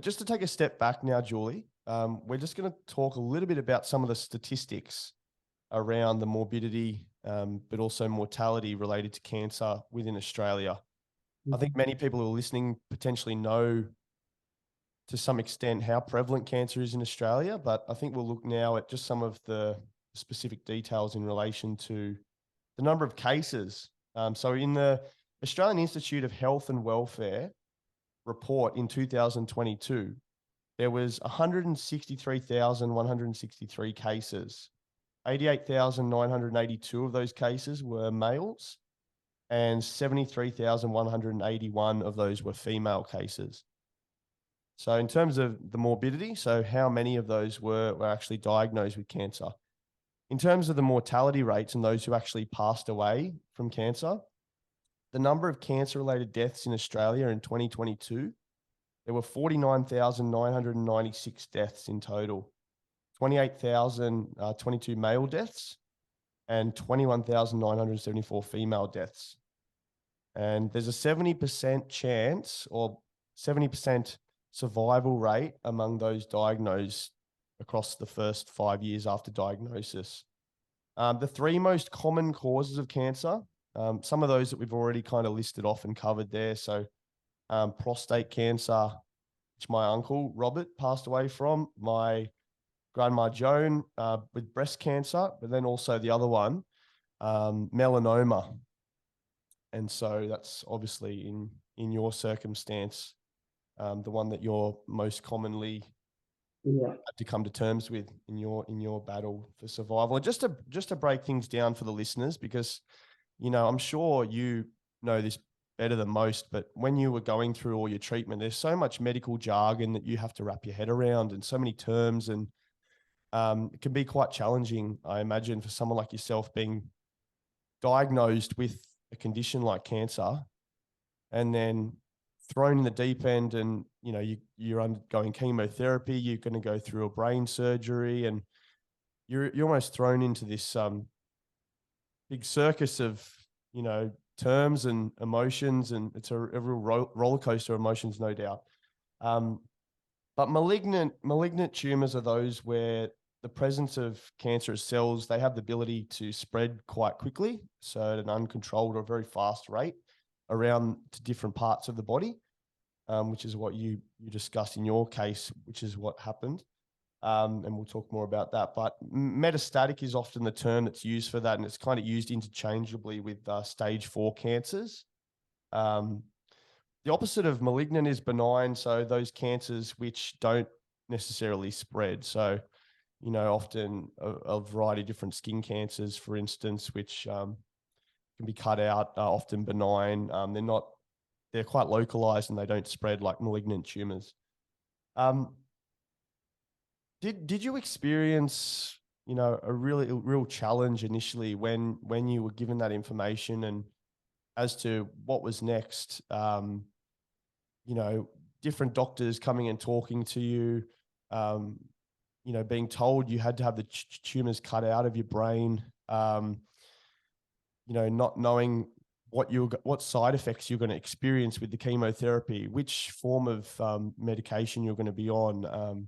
But just to take a step back now, Julie, we're just going to talk a little bit about some of the statistics around the morbidity, but also mortality related to cancer within Australia. I think many people who are listening potentially know to some extent how prevalent cancer is in Australia, but I think we'll look now at just some of the specific details in relation to the number of cases. So in the Australian Institute of Health and Welfare report in 2022, there was 163,163 cases. 88,982 of those cases were males, and 73,181 of those were female cases. So in terms of the morbidity, so how many of those were actually diagnosed with cancer? In terms of the mortality rates and those who actually passed away from cancer, the number of cancer-related deaths in Australia in 2022, there were 49,996 deaths in total. 28,022 male deaths and 21,974 female deaths. And there's a 70% chance or 70% survival rate among those diagnosed across the first 5 years after diagnosis. The three most common causes of cancer, some of those that we've already kind of listed off and covered there. So prostate cancer, which my uncle Robert passed away from, my Grandma Joan with breast cancer, but then also the other one, melanoma. And so that's obviously in your circumstance, the one that you're most commonly had to come to terms with in your battle for survival. And just to break things down for the listeners, because I'm sure you know this better than most, but when you were going through all your treatment, there's so much medical jargon that you have to wrap your head around, and so many terms, and it can be quite challenging, I imagine, for someone like yourself being diagnosed with a condition like cancer and then thrown in the deep end, and you're undergoing chemotherapy, you're going to go through a brain surgery, and you're almost thrown into this big circus of terms and emotions, and it's a real roller coaster of emotions, no doubt. But malignant tumors are those where the presence of cancerous cells, they have the ability to spread quite quickly, so at an uncontrolled or very fast rate around to different parts of the body, which is what you discussed in your case, which is what happened. And we'll talk more about that. But metastatic is often the term that's used for that, and it's kind of used interchangeably with stage 4 cancers. The opposite of malignant is benign, so those cancers which don't necessarily spread. So, often a variety of different skin cancers, for instance, which can be cut out, are often benign. They're quite localized and they don't spread like malignant tumors. Did you experience, a real challenge initially when you were given that information and as to what was next? Different doctors coming and talking to you, being told you had to have the tumors cut out of your brain, not knowing what side effects you're going to experience with the chemotherapy, which form of medication you're going to be on.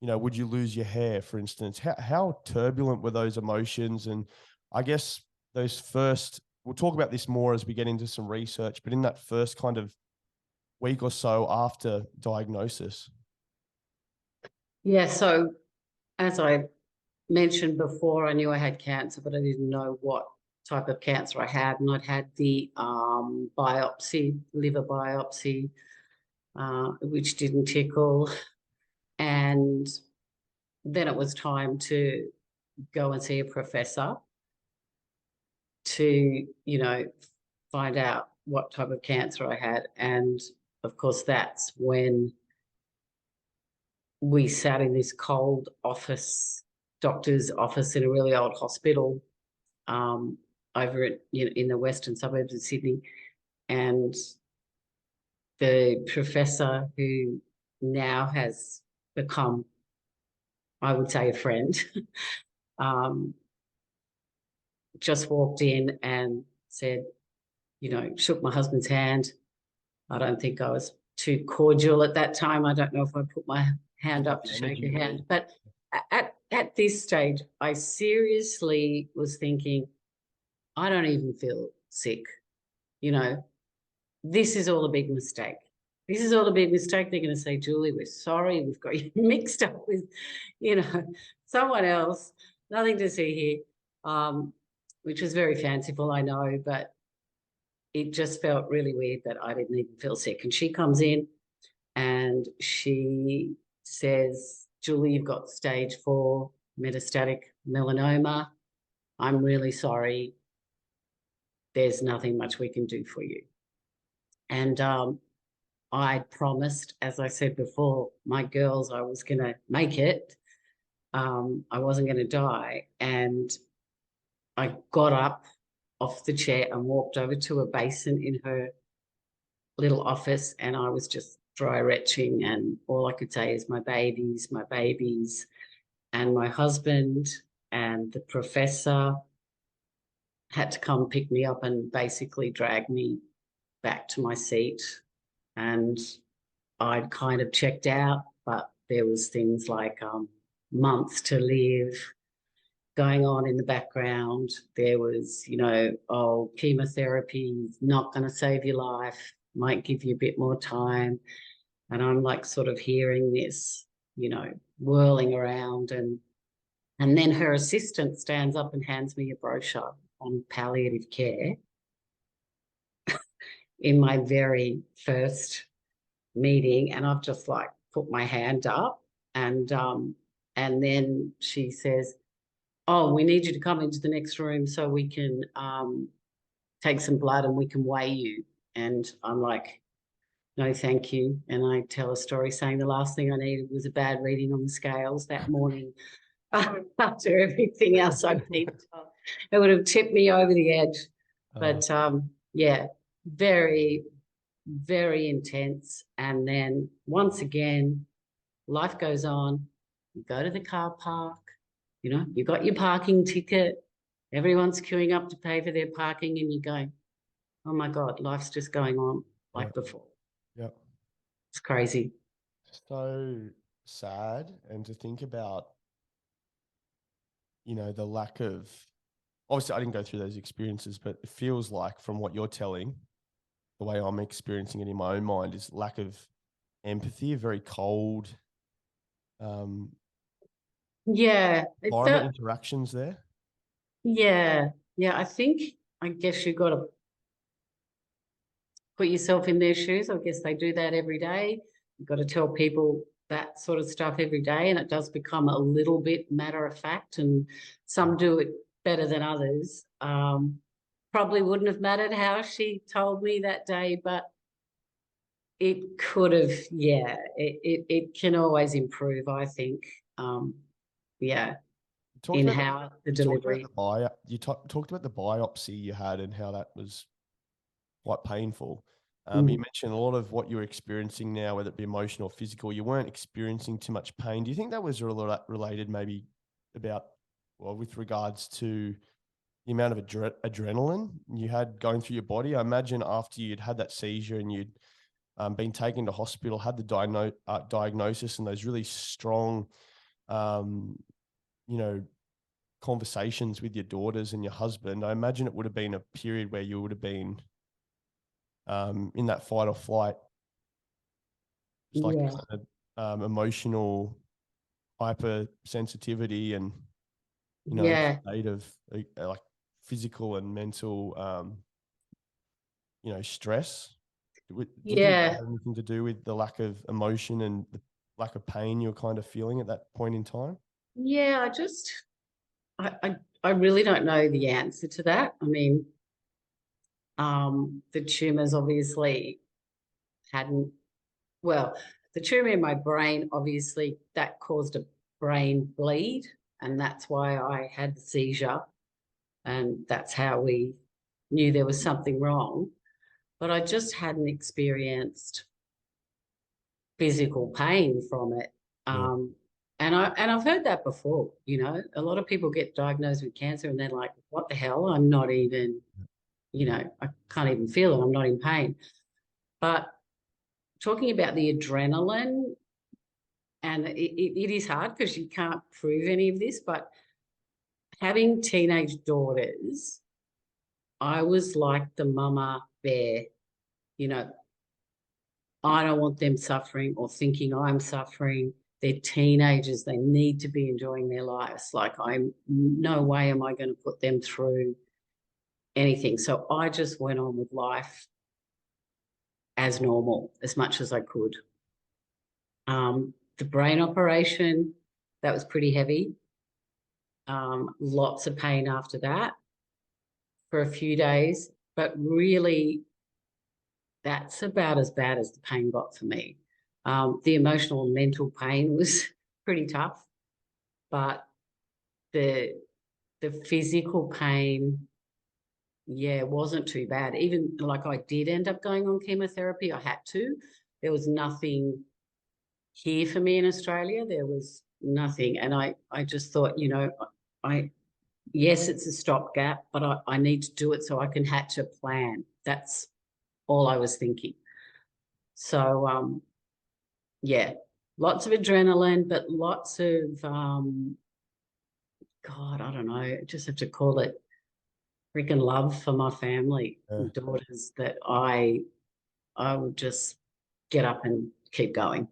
Would you lose your hair, for instance? How turbulent were those emotions? And I guess we'll talk about this more as we get into some research, but in that first kind of week or so after diagnosis. Yeah, so as I mentioned before, I knew I had cancer, but I didn't know what type of cancer I had. And I'd had the liver biopsy, which didn't tickle. And then it was time to go and see a professor to, find out what type of cancer I had. And of course, that's when we sat in this cold doctor's office in a really old hospital over in the western suburbs of Sydney. And the professor, who now has become, I would say, a friend, just walked in and said, shook my husband's hand. I don't think I was too cordial at that time. I don't know if I put my hand Got up the to shake energy her there. hand, but at this stage, I seriously was thinking, I don't even feel sick. You know, this is all a big mistake. This is all a big mistake. They're going to say, Julie, we're sorry. We've got you mixed up with, you know, someone else. Nothing to see here, which was very fanciful, I know, but it just felt really weird that I didn't even feel sick. And she comes in and she says, Julie, you've got stage 4 metastatic melanoma. I'm really sorry. There's nothing much we can do for you. And I promised, as I said before, my girls, I was going to make it. I wasn't going to die. And I got up off the chair and walked over to a basin in her little office, and I was just dry retching, and all I could say is my babies, and my husband and the professor had to come pick me up and basically drag me back to my seat. And I'd kind of checked out, but there was things like months to live going on in the background. There was, you know, oh, chemotherapy is not going to save your life, might give you a bit more time. And I'm like sort of hearing this, you know, whirling around. And then her assistant stands up and hands me a brochure on palliative care in my very first meeting. And I've just like put my hand up, and then she says, oh, we need you to come into the next room so we can take some blood and we can weigh you. And I'm like, no, thank you. And I tell a story saying the last thing I needed was a bad reading on the scales that morning. After everything else I've been told, it would have tipped me over the edge. But yeah, very, very intense. And then once again, life goes on. You go to the car park, you know, you got your parking ticket. Everyone's queuing up to pay for their parking, and you're going, oh my God, life's just going on like before. Yeah. It's crazy. So sad. And to think about, you know, the lack of, obviously I didn't go through those experiences, but it feels like from what you're telling, the way I'm experiencing it in my own mind is lack of empathy, very cold Yeah, it environment felt, interactions there. yeah, yeah. I guess you've got to put yourself in their shoes. I guess they do that every day. You've got to tell people that sort of stuff every day, and it does become a little bit matter of fact, and some do it better than others. Probably wouldn't have mattered how she told me that day, but it could have, yeah, it can always improve, I think. Yeah, Talked in about how the you talked about delivery. the you talked about the biopsy you had and how that was quite painful. You mentioned a lot of what you're experiencing now, whether it be emotional or physical. You weren't experiencing too much pain. Do you think that was related maybe about, well, with regards to the amount of adrenaline you had going through your body? I imagine after you'd had that seizure and you'd been taken to hospital, had the diagnosis and those really strong, you know, conversations with your daughters and your husband, I imagine it would have been a period where you would have been in that fight or flight. It's like Yeah, kind of emotional hypersensitivity and, you know, yeah, state of like physical and mental, you know, stress. Do you think that yeah, had anything to do with the lack of emotion and the lack of pain you're kind of feeling at that point in time? yeah. I really don't know the answer to that. I mean, the tumors obviously hadn't, well, the tumor in my brain, obviously, that caused a brain bleed, and that's why I had the seizure, and that's how we knew there was something wrong. But I just hadn't experienced physical pain from it. Yeah. And I've heard that before, you know, a lot of people get diagnosed with cancer and they're like, what the hell? I'm not even, you know, I can't even feel it. I'm not in pain. But talking about the adrenaline, and it is hard because you can't prove any of this, but having teenage daughters, I was like the mama bear, you know, I don't want them suffering or thinking I'm suffering. They're teenagers. They need to be enjoying their lives. Like, no way am I going to put them through anything. So I just went on with life as normal as much as I could. The brain operation, that was pretty heavy. Lots of pain after that for a few days, but really that's about as bad as the pain got for me. The emotional and mental pain was pretty tough, but the physical pain, yeah, wasn't too bad. Even like I did end up going on chemotherapy. I had to. There was nothing here for me in Australia. There was nothing. And I just thought, you know, yes, it's a stopgap, but I need to do it so I can hatch a plan. That's all I was thinking. So, yeah, lots of adrenaline, but lots of, God, I don't know, I just have to call it freaking love for my family and daughters that I would just get up and keep going.